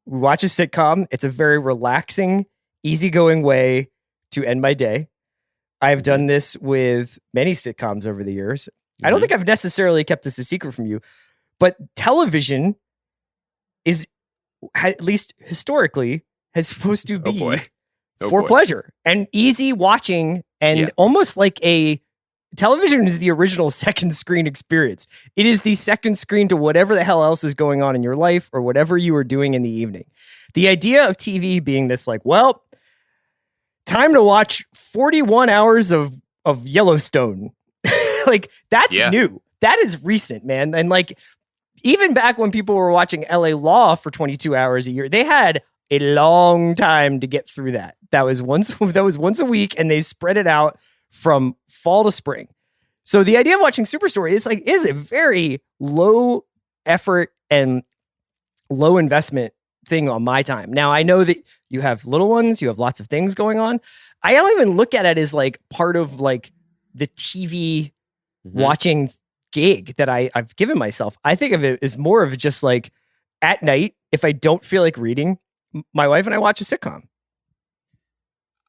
We watch a sitcom. It's a very relaxing, easygoing way to end my day. I've done this with many sitcoms over the years. Mm-hmm. I don't think I've necessarily kept this a secret from you, but television is, at least historically, has supposed to be for pleasure and easy watching and almost like television is the original second screen experience. It is the second screen to whatever the hell else is going on in your life or whatever you are doing in the evening. The idea of TV being this like, well, time to watch 41 hours of Yellowstone. Like, that's new. That is recent, man. And like, even back when people were watching LA Law for 22 hours a year, they had a long time to get through that. That was once a week, and they spread it out from fall to spring. So the idea of watching Superstore is a very low effort and low investment thing on my time. Now, I know that you have little ones, you have lots of things going on. I don't even look at it as like part of like the TV watching gig that I've given myself. I think of it as more of just like at night, if I don't feel like reading, my wife and I watch a sitcom.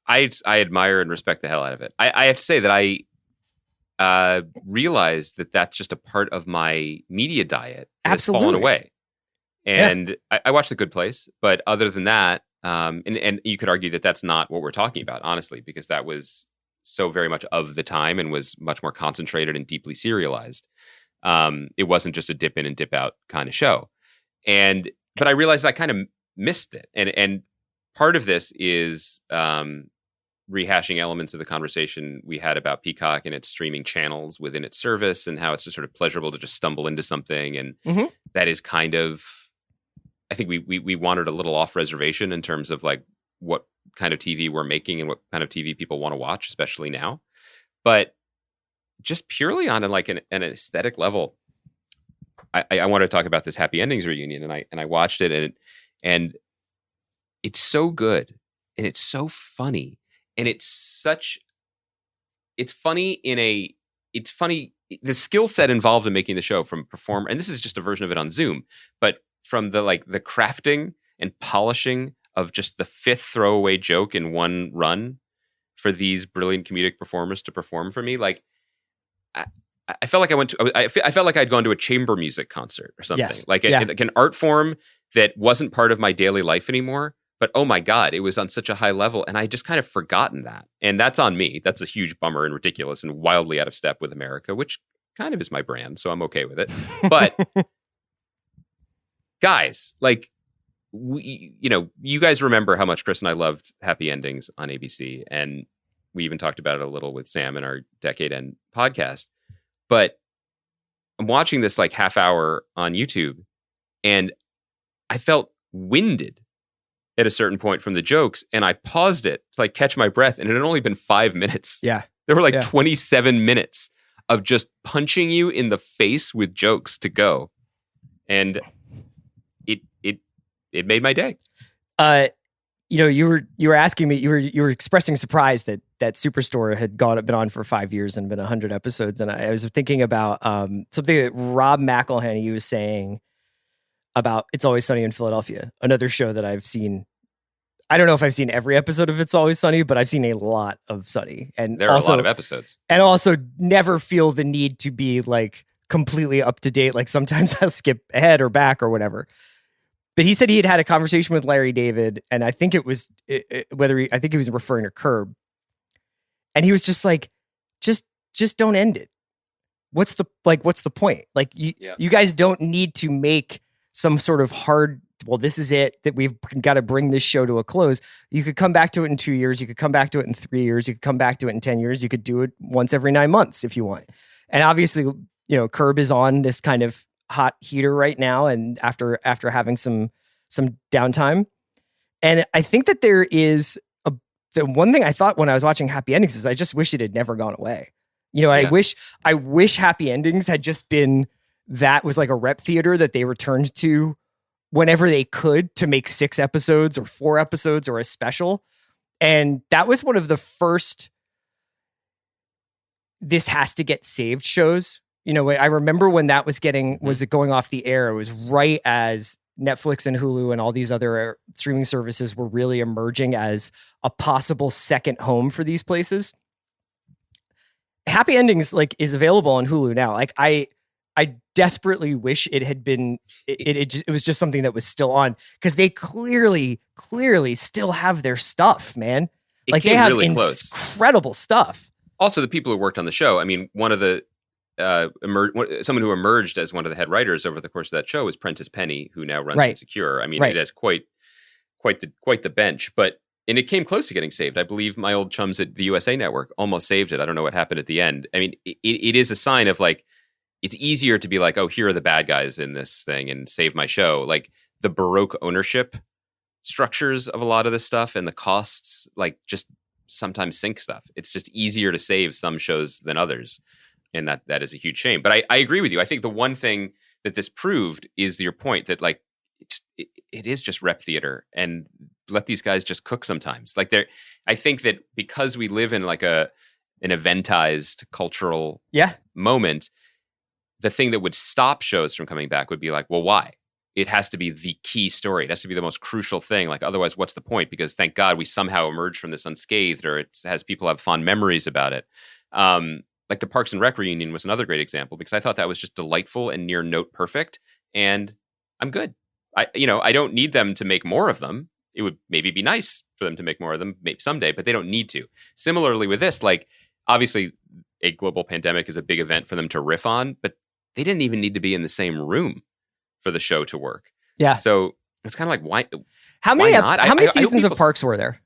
I admire and respect the hell out of it. I have to say that I realized that that's just a part of my media diet that has fallen away. And I watch The Good Place, but other than that, And you could argue that that's not what we're talking about, honestly, because that was so very much of the time and was much more concentrated and deeply serialized. It wasn't just a dip in and dip out kind of show. But I realized I kind of missed it. And part of this is rehashing elements of the conversation we had about Peacock and its streaming channels within its service, and how it's just sort of pleasurable to just stumble into something. And that is kind of, I think we wandered a little off reservation in terms of like what kind of TV we're making and what kind of TV people want to watch, especially now. But just purely on an aesthetic level, I want to talk about this Happy Endings reunion, and I watched it, and it's so good, and it's so funny, and it's funny the skill set involved in making the show, from perform, and this is just a version of it on Zoom, but from the crafting and polishing of just the fifth throwaway joke in one run for these brilliant comedic performers to perform for me, like I felt like I felt like I'd gone to a chamber music concert or something. Yes. Like an art form that wasn't part of my daily life anymore. But oh my God, it was on such a high level, and I just kind of forgotten that. And that's on me. That's a huge bummer and ridiculous and wildly out of step with America, which kind of is my brand, so I'm okay with it. But guys, like, you guys remember how much Chris and I loved Happy Endings on ABC, and we even talked about it a little with Sam in our Decade End podcast. But I'm watching this like half hour on YouTube, and I felt winded at a certain point from the jokes, and I paused it to like catch my breath, and it had only been 5 minutes. Yeah. There were like 27 minutes of just punching you in the face with jokes to go. And it made my day. You were asking me, you were expressing surprise that Superstore had been on for 5 years and been 100 episodes. And I was thinking about something that Rob McElhenney was saying about It's Always Sunny in Philadelphia, another show that I've seen. I don't know if I've seen every episode of It's Always Sunny, but I've seen a lot of Sunny. And there are a lot of episodes. And also never feel the need to be like completely up to date. Like sometimes I'll skip ahead or back or whatever. But he said he had a conversation with Larry David, and I think it was I think he was referring to Curb. And he was just like, just don't end it. What's the point? Like you guys don't need to make some sort of hard, well, this is it, that we've got to bring this show to a close. You could come back to it in 2 years. You could come back to it in 3 years. You could come back to it in 10 years. You could do it once every 9 months if you want. And obviously, Curb is on this kind of hot heater right now, and after having some downtime. And I think that there is the one thing I thought when I was watching Happy Endings is I just wish it had never gone away. I wish Happy Endings had just been, that was like a rep theater that they returned to whenever they could to make 6 episodes or 4 episodes or a special. And that was one of the first this has to get saved shows. I remember when that was going off the air. It was right as Netflix and Hulu and all these other streaming services were really emerging as a possible second home for these places. Happy Endings is available on Hulu now. Like I desperately wish it had been. It was just something that was still on, because they clearly still have their stuff, man. They have really incredible stuff. Also, the people who worked on the show. I mean, one of the someone who emerged as one of the head writers over the course of that show is Prentice Penny, who now runs Insecure. I mean, it has quite the bench, and it came close to getting saved. I believe my old chums at the USA Network almost saved it. I don't know what happened at the end. I mean, it is a sign of it's easier to be like, oh, here are the bad guys in this thing and save my show. Like the Baroque ownership structures of a lot of this stuff and the costs, just sometimes sink stuff. It's just easier to save some shows than others. And that is a huge shame. But I agree with you. I think the one thing that this proved is your point that it is just rep theater, and let these guys just cook sometimes. I think that because we live in an eventized cultural moment, the thing that would stop shows from coming back would be well, why? It has to be the key story. It has to be the most crucial thing. Otherwise, what's the point? Because thank God we somehow emerged from this unscathed, or it has people have fond memories about it. The Parks and Rec reunion was another great example, because I thought that was just delightful and near note perfect, and I'm good. I don't need them to make more of them. it would maybe be nice for them to make more of them maybe someday, but they don't need to. Similarly with this, like obviously a global pandemic is a big event for them to riff on, but they didn't even need to be in the same room for the show to work. Yeah. So it's kind of like, why not? How many seasons of people Parks were there?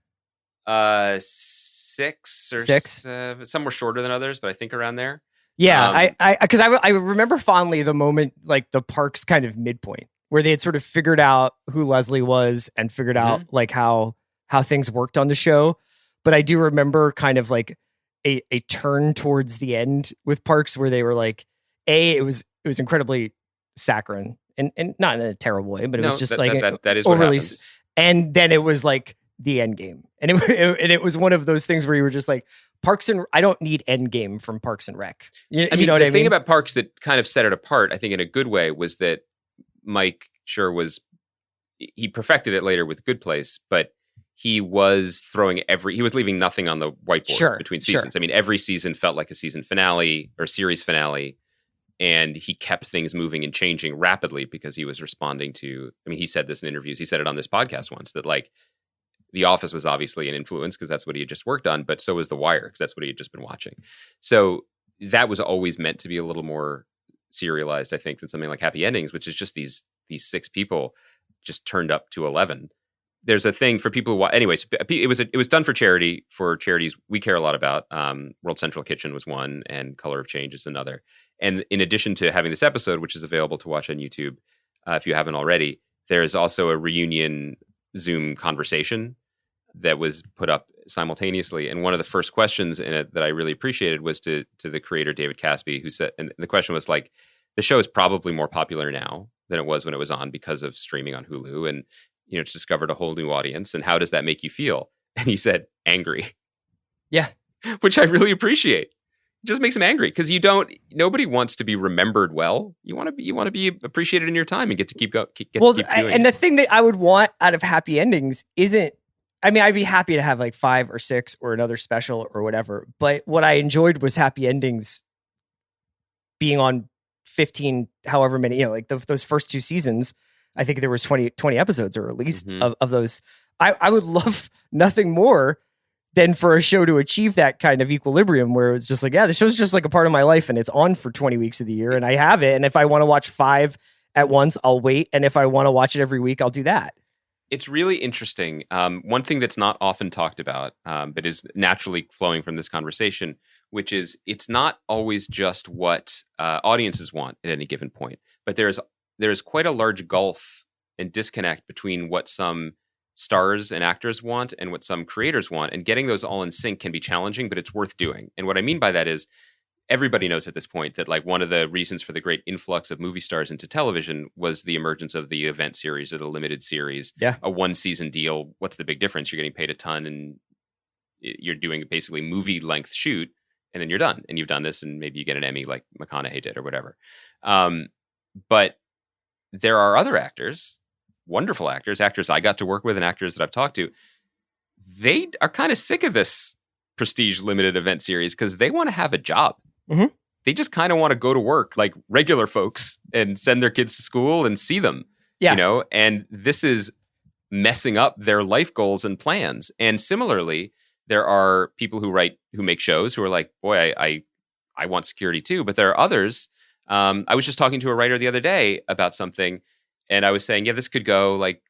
6 or Six. Some were shorter than others, but I think around there. Yeah, because I remember fondly the moment, like the Parks kind of midpoint, where they had sort of figured out who Leslie was and figured out like how things worked on the show. But I do remember kind of like a turn towards the end with Parks where they were like, it was incredibly saccharine and not in a terrible way, but it was just that is overly. What happens. And then it was like the end game, and it was one of those things where you were just like, Parks and I don't need end game from Parks and Rec. You know what I mean? The thing about Parks that kind of set it apart, I think in a good way, was that Mike Schur he perfected it later with Good Place, but he was he was leaving nothing on the whiteboard between seasons. Sure. I mean, every season felt like a season finale or series finale, and he kept things moving and changing rapidly because he was responding to, I mean, he said this in interviews, he said it on this podcast once, that like The Office was obviously an influence because that's what he had just worked on, but so was The Wire because that's what he had just been watching. So that was always meant to be a little more serialized, I think, than something like Happy Endings, which is just these 6 people just turned up to 11. There's a thing for people who watch. Anyways, it was done for charity, for charities we care a lot about. World Central Kitchen was one, and Color of Change is another. And in addition to having this episode, which is available to watch on YouTube, if you haven't already, there's also a reunion Zoom conversation that was put up simultaneously. And one of the first questions in it that I really appreciated was to the creator, David Caspi, who said, and the question was like, the show is probably more popular now than it was when it was on because of streaming on Hulu. And, you know, it's discovered a whole new audience. And how does that make you feel? And he said, angry. Yeah. Which I really appreciate. It just makes him angry because nobody wants to be remembered well. You want to be appreciated in your time and get to keep doing and the thing that I would want out of Happy Endings isn't, I mean, I'd be happy to have like 5 or 6 or another special or whatever. But what I enjoyed was Happy Endings being on 15, however many, you know, like those first 2 seasons. I think there was 20 episodes or at least of those. I would love nothing more than for a show to achieve that kind of equilibrium where it's just like, yeah, the show's just like a part of my life and it's on for 20 weeks of the year and I have it. And if I want to watch 5 at once, I'll wait. And if I want to watch it every week, I'll do that. It's really interesting. One thing that's not often talked about, but is naturally flowing from this conversation, which is it's not always just what audiences want at any given point, but there's quite a large gulf and disconnect between what some stars and actors want and what some creators want. And getting those all in sync can be challenging, but it's worth doing. And what I mean by that is everybody knows at this point that like one of the reasons for the great influx of movie stars into television was the emergence of the event series or the limited series. Yeah. A 1-season deal. What's the big difference? You're getting paid a ton and you're doing basically movie length shoot and then you're done. And you've done this and maybe you get an Emmy like McConaughey did or whatever. But there are other actors, wonderful actors I got to work with and actors that I've talked to. They are kind of sick of this prestige limited event series because they want to have a job. Mm-hmm. They just kind of want to go to work like regular folks and send their kids to school and see them, you know, and this is messing up their life goals and plans. And similarly, there are people who make shows who are like, boy, I want security too. But there are others. I was just talking to a writer the other day about something and I was saying, yeah, this could go like,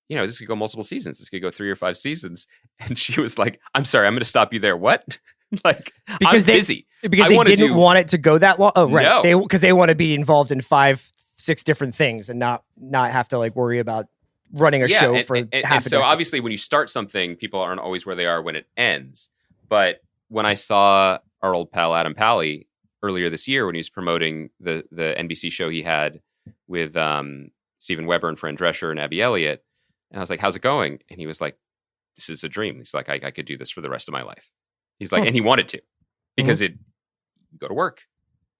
you know, this could go multiple seasons. This could go 3 or 5 seasons. And she was like, I'm sorry, I'm going to stop you there. What? Like, because I'm busy. Because they didn't want it to go that long. Oh, right. No. Because they want to be involved in 5, 6 different things and not have to like worry about running a show for half a so decade. Obviously when you start something, people aren't always where they are when it ends. But when I saw our old pal Adam Pally earlier this year when he was promoting the NBC show he had with Steven Weber and Fran Drescher and Abby Elliott, and I was like, how's it going? And he was like, this is a dream. He's like, I could do this for the rest of my life. He's like, and he wanted to, because you go to work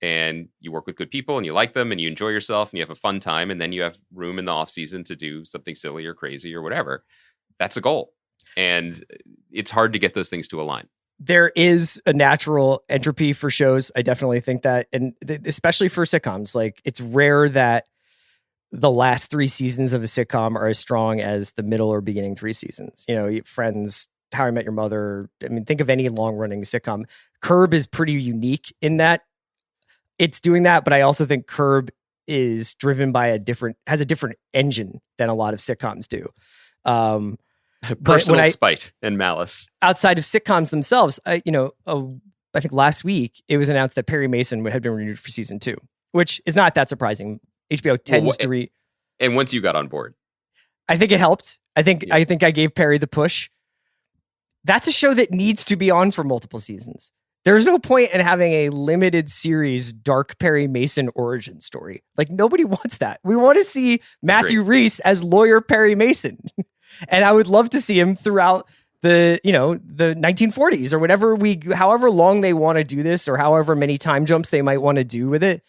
and you work with good people and you like them and you enjoy yourself and you have a fun time. And then you have room in the off season to do something silly or crazy or whatever. That's a goal. And it's hard to get those things to align. There is a natural entropy for shows. I definitely think that. And especially for sitcoms, like it's rare that the last 3 seasons of a sitcom are as strong as the middle or beginning 3 seasons. Friends, How I Met Your Mother. I mean, think of any long-running sitcom. Curb is pretty unique in that it's doing that, but I also think Curb is driven by has a different engine than a lot of sitcoms do. Personal spite and malice. Outside of sitcoms themselves, I think last week it was announced that Perry Mason had been renewed for season 2, which is not that surprising. HBO tends to and once you got on board, I think it helped. I think I gave Perry the push. That's a show that needs to be on for multiple seasons. There's no point in having a limited series dark Perry Mason origin story. Like, nobody wants that. We want to see Matthew Rhys as lawyer Perry Mason. And I would love to see him throughout the 1940s or however long they want to do this, or however many time jumps they might want to do with it.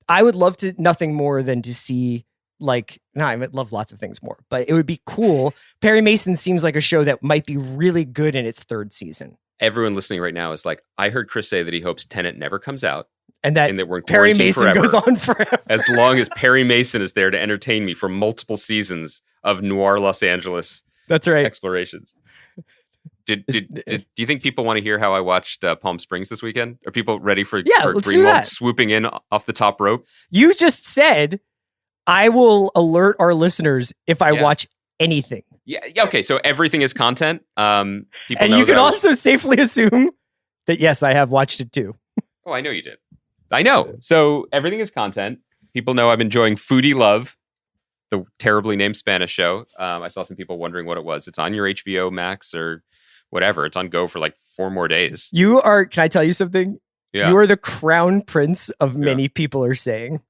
I would love nothing more than to see, I would love lots of things more, but it would be cool. Perry Mason seems like a show that might be really good in its 3rd season. Everyone listening right now is like, I heard Chris say that he hopes Tenet never comes out. And that we're in Perry quarantine Mason forever, goes on forever. as long as Perry Mason is there to entertain me for multiple seasons of noir Los Angeles. That's right. Explorations. Do you think people want to hear how I watched Palm Springs this weekend? Are people ready for Greenwald swooping in off the top rope? You just said, I will alert our listeners if I watch anything. Yeah. Okay. So everything is content. People and know you can also safely assume that, yes, I have watched it too. Oh, I know you did. I know. So everything is content. People know I'm enjoying Foodie Love, the terribly named Spanish show. I saw some people wondering what it was. It's on your HBO Max or whatever. It's on Go for 4 more days. Can I tell you something? Yeah. You are the crown prince of many people are saying.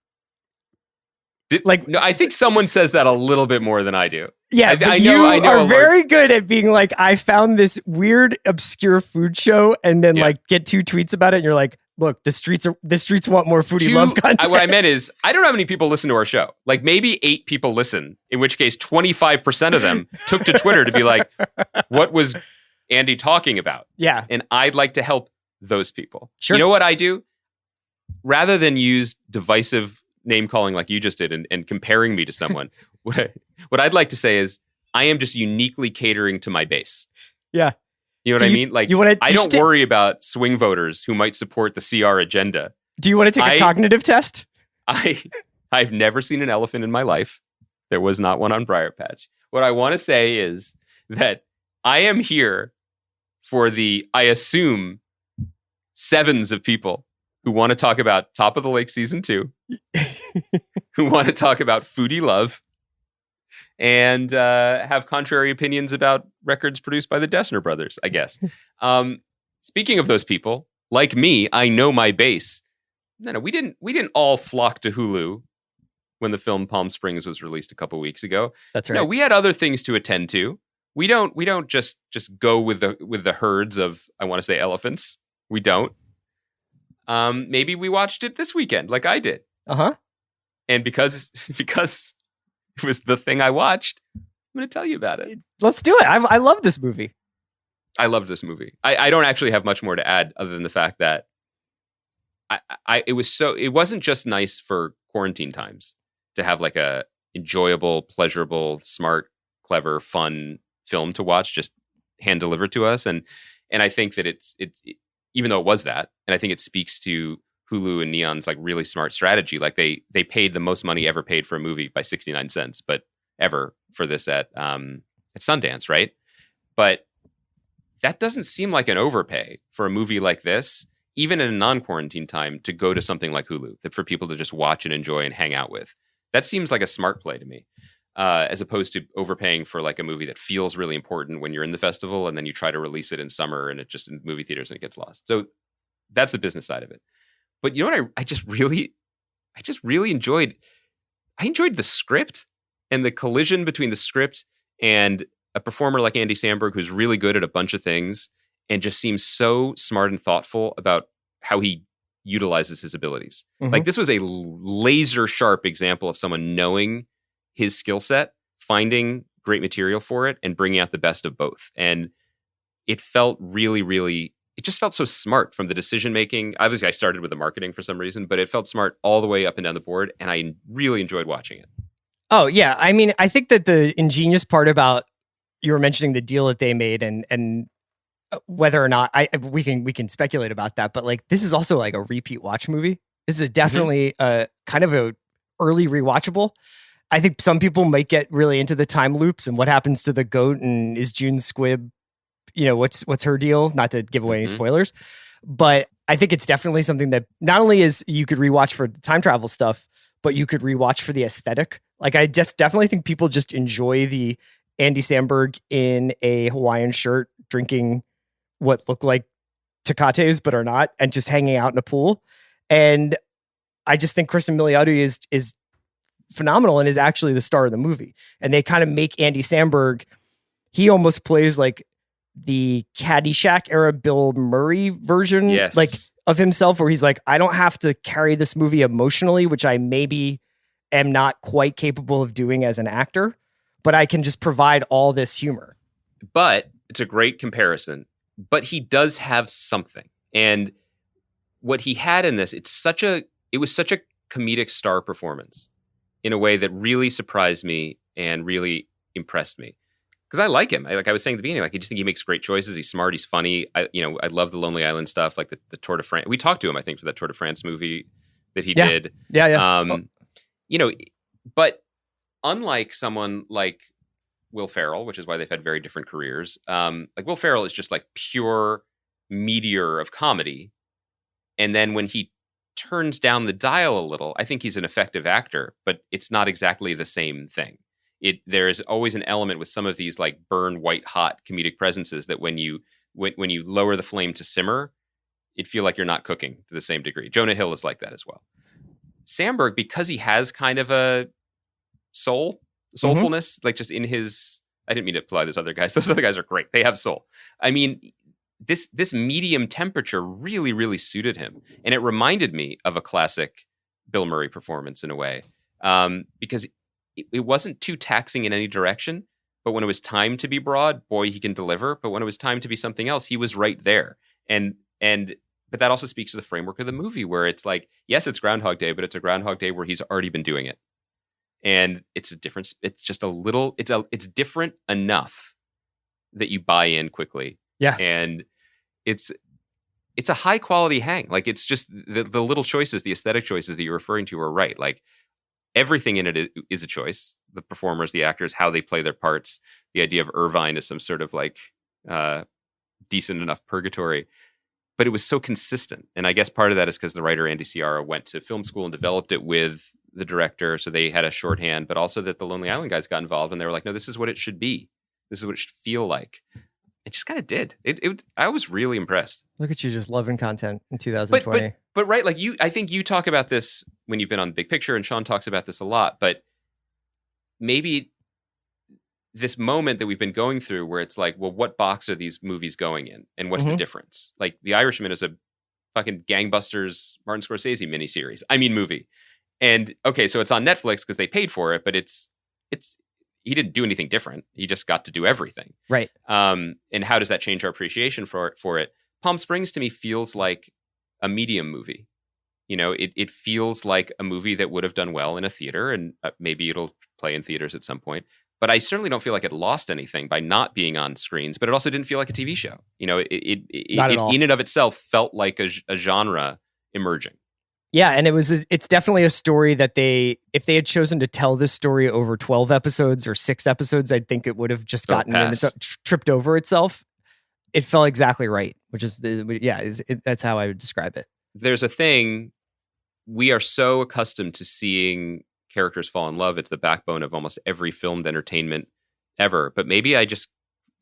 No, I think someone says that a little bit more than I do. Yeah, I know. You are very good at being like, I found this weird, obscure food show, and then get 2 tweets about it, and you're like, look, the streets want more Foodie Love content. What I meant is, I don't know how many people listen to our show. Maybe 8 people listen, in which case 25% of them took to Twitter to be like, what was Andy talking about? Yeah. And I'd like to help those people. Sure. You know what I do? Rather than use divisive name calling like you just did and comparing me to someone, what I'd like to say is, I am just uniquely catering to my base. Yeah. You know what I mean? I don't worry about swing voters who might support the CR agenda. Do you want to take a cognitive test? I've never seen an elephant in my life. There was not one on Briar Patch. What I want to say is that I am here for I assume, 7s of people who want to talk about Top of the Lake Season 2, who want to talk about Foodie Love, and have contrary opinions about records produced by the Dessner brothers, I guess. Speaking of those people, like me, I know my base. No, we didn't all flock to Hulu when the film Palm Springs was released a couple weeks ago. That's right. No, we had other things to attend to. We don't just go with the herds of, I want to say, elephants. We don't. Maybe we watched it this weekend, like I did. Uh-huh. And because it was the thing I watched, I'm going to tell you about it. Let's do it. I love this movie. I loved this movie. I don't actually have much more to add other than the fact that it wasn't just nice for quarantine times to have a enjoyable, pleasurable, smart, clever, fun film to watch, just hand delivered to us. And I think that it's even though it was that, and I think it speaks to Hulu and Neon's really smart strategy. They paid the most money ever paid for a movie by 69 cents, but ever for this at Sundance, right? But that doesn't seem like an overpay for a movie like this, even in a non-quarantine time, to go to something like Hulu, that for people to just watch and enjoy and hang out with. That seems like a smart play to me, as opposed to overpaying for a movie that feels really important when you're in the festival, and then you try to release it in summer and it just in movie theaters and it gets lost. So that's the business side of it. But you know what I just really enjoyed? I enjoyed the script and the collision between the script and a performer like Andy Samberg, who's really good at a bunch of things and just seems so smart and thoughtful about how he utilizes his abilities. Mm-hmm. This was a laser sharp example of someone knowing his skill set, finding great material for it, and bringing out the best of both. And it felt really, really it just felt so smart from the decision making. Obviously, I started with the marketing for some reason, but it felt smart all the way up and down the board, and I really enjoyed watching it. Oh yeah, I mean, I think that the ingenious part about you were mentioning the deal that they made, and whether or not we can speculate about that, but like this is also like a repeat watch movie. This is definitely kind of a early rewatchable. I think some people might get really into the time loops and what happens to the goat, and is June Squibb, what's her deal? Not to give away any spoilers, but I think it's definitely something that not only is you could rewatch for the time travel stuff, but you could rewatch for the aesthetic. Like I definitely think people just enjoy the Andy Samberg in a Hawaiian shirt drinking what look like Tecates but are not, and just hanging out in a pool. And I just think Kristen Milioti is phenomenal and is actually the star of the movie. And they kind of make Andy Samberg, he almost plays like the Caddyshack era Bill Murray version like of himself, where he's like, I don't have to carry this movie emotionally, which I maybe am not quite capable of doing as an actor, but I can just provide all this humor. But it's a great comparison. But he does have something. And what he had in this, it was such a comedic star performance in a way that really surprised me and really impressed me. Because I like him. Like I was saying at the beginning, like I just think he makes great choices. He's smart. He's funny. I love the Lonely Island stuff, like the Tour de France. We talked to him, I think, for that Tour de France movie that he did. Yeah. But unlike someone like Will Ferrell, which is why they've had very different careers. Like Will Ferrell is just like pure meteor of comedy. And then when he turns down the dial a little, I think he's an effective actor, but it's not exactly the same thing. There is always an element with some of these like burn white hot comedic presences that when you lower the flame to simmer, it feel like you're not cooking to the same degree. Jonah Hill is like that as well. Samberg, because he has kind of a soulfulness, like just in his, I didn't mean to apply those other guys. Those other guys are great. They have soul. I mean, this medium temperature really, really suited him. And it reminded me of a classic Bill Murray performance in a way, because it wasn't too taxing in any direction, but when it was time to be broad, boy, he can deliver. But when it was time to be something else, he was right there. But that also speaks to the framework of the movie, where it's like, yes, it's Groundhog Day, but it's a Groundhog Day where he's already been doing it. And it's a difference. It's just a little, it's different enough that you buy in quickly. Yeah. And it's a high quality hang. Like it's just the little choices, the aesthetic choices that you're referring to are right. Like everything in it is a choice. The performers, the actors, how they play their parts, the idea of Irvine as some sort of like decent enough purgatory. But it was so consistent. And I guess part of that is because the writer Andy Ciara went to film school and developed it with the director. So they had a shorthand, but also that the Lonely Island guys got involved and they were like, no, this is what it should be. This is what it should feel like. It just kind of did. I was really impressed. Look at you just loving content in 2020. But right, like I think you talk about this when you've been on Big Picture, and Sean talks about this a lot, but maybe this moment that we've been going through where it's like, well, what box are these movies going in? And what's the difference? Like The Irishman is a fucking gangbusters Martin Scorsese miniseries. Movie. And okay, so it's on Netflix because they paid for it, but it's he didn't do anything different. He just got to do everything. Right. And how does that change our appreciation for it? Palm Springs to me feels like a medium movie. It feels like a movie that would have done well in a theater, and maybe it'll play in theaters at some point. But I certainly don't feel like it lost anything by not being on screens, but it also didn't feel like a TV show. It in and of itself felt like a genre emerging. Yeah, and it's definitely a story that if they had chosen to tell this story over 12 episodes or 6 episodes, I think it would have just tripped over itself. It felt exactly right, which is, that's how I would describe it. There's a thing, we are so accustomed to seeing characters fall in love. It's the backbone of almost every filmed entertainment ever. But maybe I just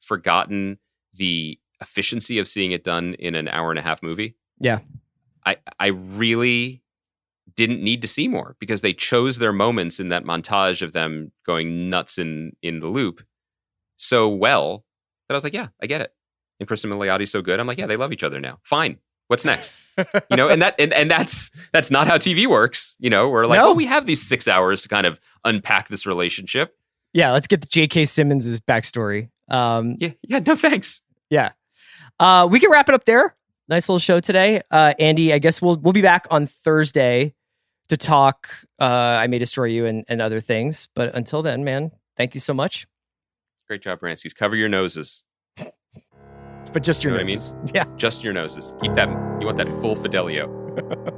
forgotten the efficiency of seeing it done in an hour and a half movie. Yeah. I really didn't need to see more because they chose their moments in that montage of them going nuts in the loop so well that I was like, yeah, I get it. And Kristen Miliotti's so good. I'm like, yeah, they love each other now. Fine. What's next? And that's not how TV works. We're like, we have these 6 hours to kind of unpack this relationship. Yeah, let's get to J.K. Simmons' backstory. No thanks. Yeah. We can wrap it up there. little show today. Andy, I guess we'll be back on Thursday to talk I May Destroy You and other things. But until then, man, thank you so much. Great job, Rancies. Cover your noses. But just your You know noses. what I mean? Yeah. Just your noses. Keep that. You want that full Fidelio.